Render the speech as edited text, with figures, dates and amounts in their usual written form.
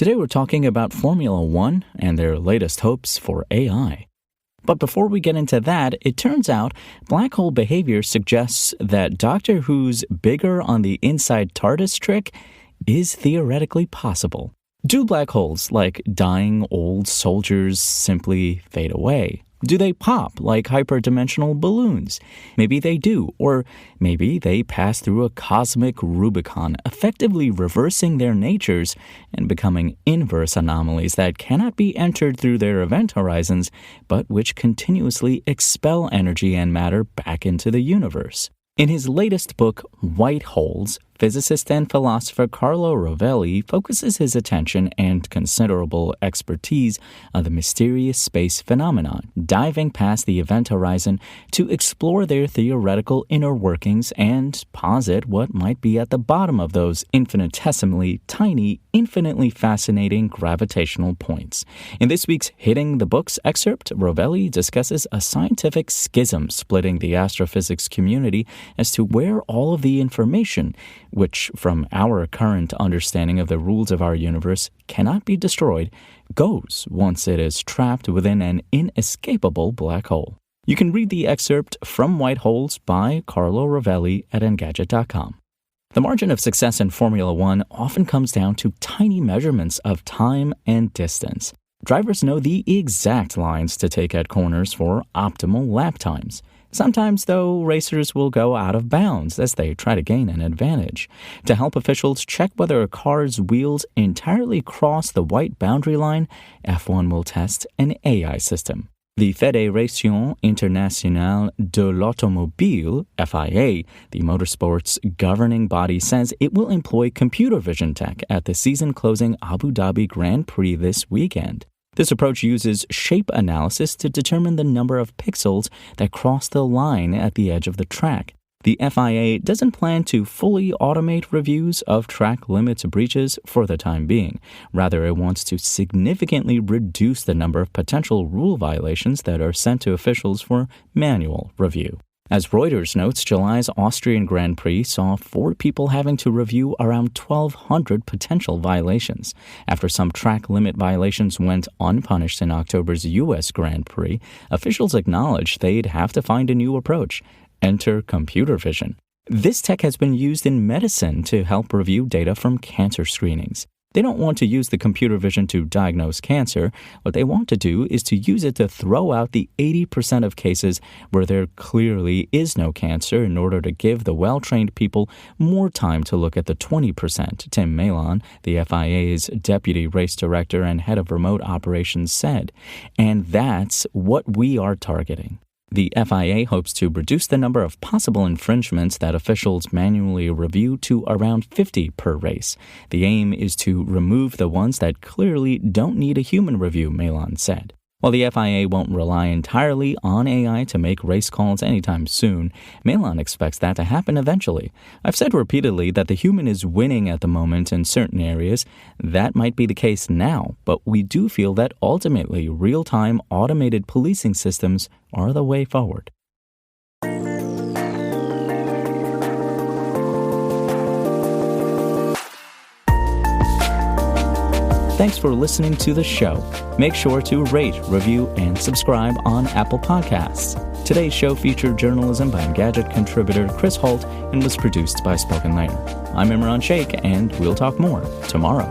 Today we're talking about Formula One and their latest hopes for AI. But before we get into that, it turns out black hole behavior suggests that Doctor Who's bigger on the inside TARDIS trick is theoretically possible. Do black holes, like dying old soldiers, simply fade away? Do they pop like hyperdimensional balloons? Maybe they do, or maybe they pass through a cosmic Rubicon, effectively reversing their natures and becoming inverse anomalies that cannot be entered through their event horizons, but which continuously expel energy and matter back into the universe. In his latest book, White Holes, physicist and philosopher Carlo Rovelli focuses his attention and considerable expertise on the mysterious space phenomenon, diving past the event horizon to explore their theoretical inner workings and posit what might be at the bottom of those infinitesimally tiny, infinitely fascinating gravitational points. In this week's Hitting the Books excerpt, Rovelli discusses a scientific schism splitting the astrophysics community as to where all of the information, which from our current understanding of the rules of our universe cannot be destroyed, goes once it is trapped within an inescapable black hole. You can read the excerpt from White Holes by Carlo Rovelli at Engadget.com. The margin of success in Formula One often comes down to tiny measurements of time and distance. Drivers know the exact lines to take at corners for optimal lap times. Sometimes, though, racers will go out of bounds as they try to gain an advantage. To help officials check whether a car's wheels entirely cross the white boundary line, F1 will test an AI system. The Fédération Internationale de l'Automobile, FIA, the motorsport's governing body, says it will employ computer vision tech at the season-closing Abu Dhabi Grand Prix this weekend. This approach uses shape analysis to determine the number of pixels that cross the line at the edge of the track. The FIA doesn't plan to fully automate reviews of track limits breaches for the time being. Rather, it wants to significantly reduce the number of potential rule violations that are sent to officials for manual review. As Reuters notes, July's Austrian Grand Prix saw 4 people having to review around 1,200 potential violations. After some track limit violations went unpunished in October's U.S. Grand Prix, officials acknowledged they'd have to find a new approach. Enter computer vision. This tech has been used in medicine to help review data from cancer screenings. They don't want to use the computer vision to diagnose cancer. What they want to do is to use it to throw out the 80% of cases where there clearly is no cancer in order to give the well-trained people more time to look at the 20%, Tim Malon, the FIA's deputy race director and head of remote operations, said. And that's what we are targeting. The FIA hopes to reduce the number of possible infringements that officials manually review to around 50 per race. The aim is to remove the ones that clearly don't need a human review, Malon said. While the FIA won't rely entirely on AI to make race calls anytime soon, Malon expects that to happen eventually. I've said repeatedly that the human is winning at the moment in certain areas. That might be the case now, but we do feel that ultimately real-time automated policing systems are the way forward. Thanks for listening to the show. Make sure to rate, review, and subscribe on Apple Podcasts. Today's show featured journalism by Engadget contributor Chris Holt and was produced by Spoken Layer. I'm Imran Sheikh, and we'll talk more tomorrow.